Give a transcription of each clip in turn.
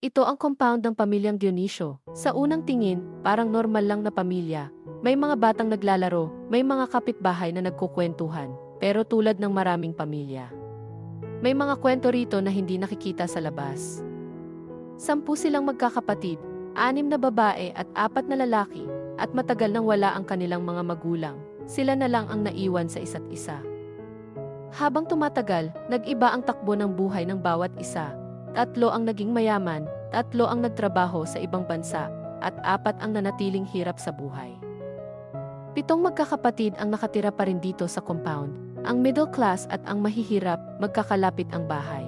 Ito ang compound ng pamilyang Dionisio. Sa unang tingin, parang normal lang na pamilya. May mga batang naglalaro, may mga kapitbahay na nagkukwentuhan. Pero tulad ng maraming pamilya, may mga kwento rito na hindi nakikita sa labas. 10 silang magkakapatid, 6 na babae at 4 na lalaki, at matagal nang wala ang kanilang mga magulang. Sila na lang ang naiwan sa isa't isa. Habang tumatagal, nag-iba ang takbo ng buhay ng bawat isa. 3 ang naging mayaman, 3 ang nagtrabaho sa ibang bansa, at 4 ang nanatiling hirap sa buhay. 7 magkakapatid ang nakatira pa rin dito sa compound. Ang middle class at ang mahihirap, magkakalapit ang bahay.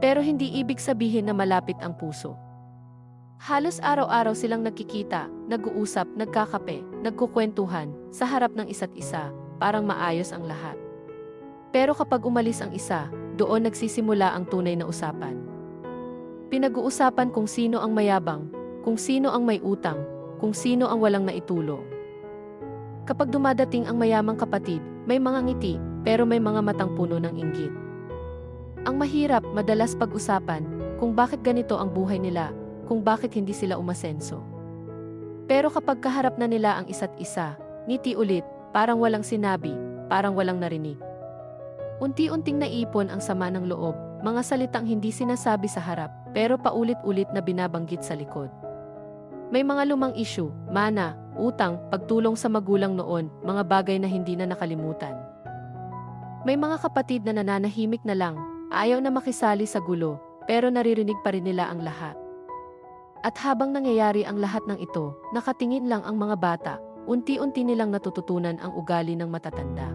Pero hindi ibig sabihin na malapit ang puso. Halos araw-araw silang nagkikita, nag-uusap, nagkakape, nagkukwentuhan, sa harap ng isa't isa, parang maayos ang lahat. Pero kapag umalis ang isa, doon nagsisimula ang tunay na usapan. Pinag-uusapan kung sino ang mayabang, kung sino ang may utang, kung sino ang walang naitulong. Kapag dumadating ang mayamang kapatid, may mga ngiti, pero may mga matang puno ng inggit. Ang mahirap, madalas pag-usapan, kung bakit ganito ang buhay nila, kung bakit hindi sila umasenso. Pero kapag kaharap na nila ang isa't isa, ngiti ulit, parang walang sinabi, parang walang narinig. Unti-unting naipon ang sama ng loob, mga salitang hindi sinasabi sa harap, pero paulit-ulit na binabanggit sa likod. May mga lumang issue, mana, utang, pagtulong sa magulang noon, mga bagay na hindi na nakalimutan. May mga kapatid na nananahimik na lang, ayaw na makisali sa gulo, pero naririnig pa rin nila ang lahat. At habang nangyayari ang lahat ng ito, nakatingin lang ang mga bata, unti-unti nilang natututunan ang ugali ng matatanda.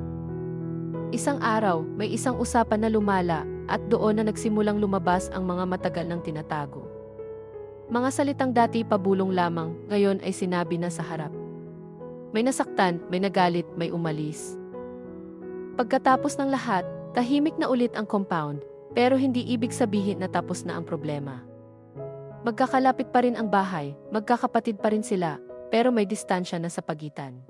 Isang araw, may isang usapan na lumala, at doon na nagsimulang lumabas ang mga matagal nang tinatago. Mga salitang dati pabulong lamang, ngayon ay sinabi na sa harap. May nasaktan, may nagalit, may umalis. Pagkatapos ng lahat, tahimik na ulit ang compound, pero hindi ibig sabihin na tapos na ang problema. Magkakalapit pa rin ang bahay, magkakapatid pa rin sila, pero may distansya na sa pagitan.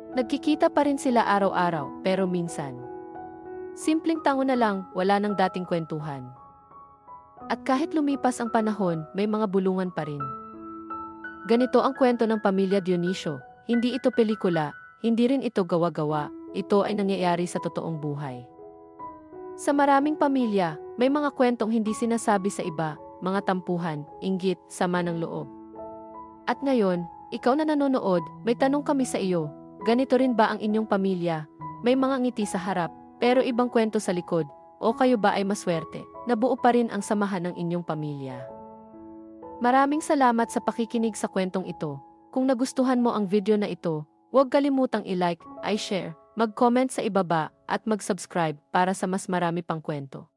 Nagkikita pa rin sila araw-araw, pero minsan. Simpleng tango na lang, wala nang dating kwentuhan. At kahit lumipas ang panahon, may mga bulungan pa rin. Ganito ang kwento ng pamilya Dionisio, hindi ito pelikula, hindi rin ito gawa-gawa, ito ay nangyayari sa totoong buhay. Sa maraming pamilya, may mga kwentong hindi sinasabi sa iba, mga tampuhan, inggit, sama ng loob. At ngayon, ikaw na nanonood, may tanong kami sa iyo, ganito rin ba ang inyong pamilya? May mga ngiti sa harap, pero ibang kwento sa likod, o kayo ba ay maswerte? Nabuo pa rin ang samahan ng inyong pamilya. Maraming salamat sa pakikinig sa kwentong ito. Kung nagustuhan mo ang video na ito, huwag kalimutang i-like, i-share, mag-comment sa ibaba, at mag-subscribe para sa mas marami pang kwento.